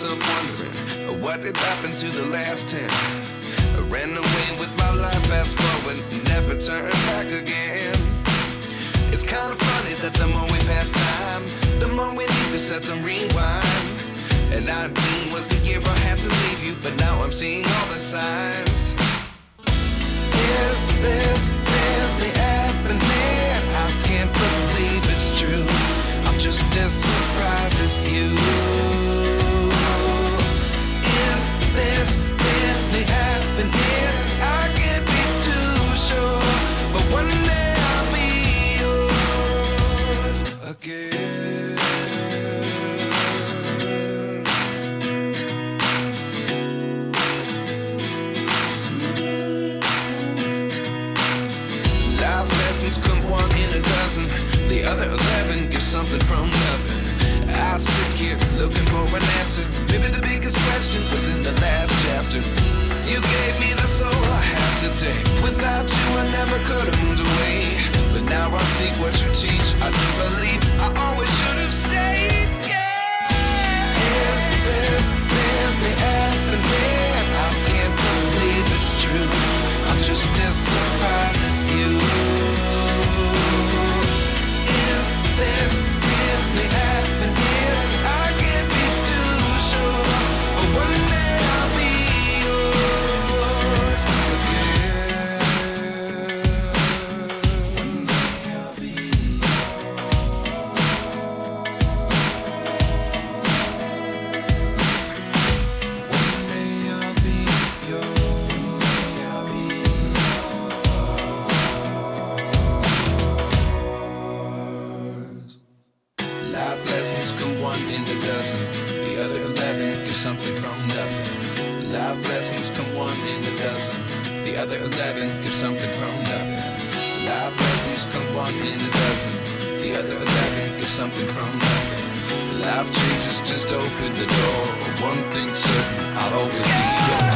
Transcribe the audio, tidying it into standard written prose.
myself wondering, what did happen to the last 10? I ran away with my life, fast forward, never turn back again. It's kind of funny that the more we pass time, the more we need to set the rewind. And 19 was the year I had to leave you, but now I'm seeing all the signs. Is this really happening? I can't believe it's true. I'm just as surprised as you. Is this really happening? I can't be too sure, but one day I'll be yours again. Life lessons come one in a dozen. The other 11 give something from nothing. I sit here looking for an answer. Maybe the biggest question was in the last chapter. You gave me the soul I have today. Without you I never could have moved away. But now I see what you teach. I do believe I always should have stayed. Yeah. Is this really happening? I can't believe it's true. I'm just as surprised as you. Is this really happening? I can't be too sure, but one day I'll be yours again. One day I'll be yours. One day I'll be yours. I'll be yours. Life lessons come one in a dozen. The other 11 give something from nothing. Life lessons come one in a dozen. The other 11 give something from nothing. Life lessons come one in a dozen. The other 11 give something from nothing. Life changes just open the door. One thing's certain, I'll always be yours.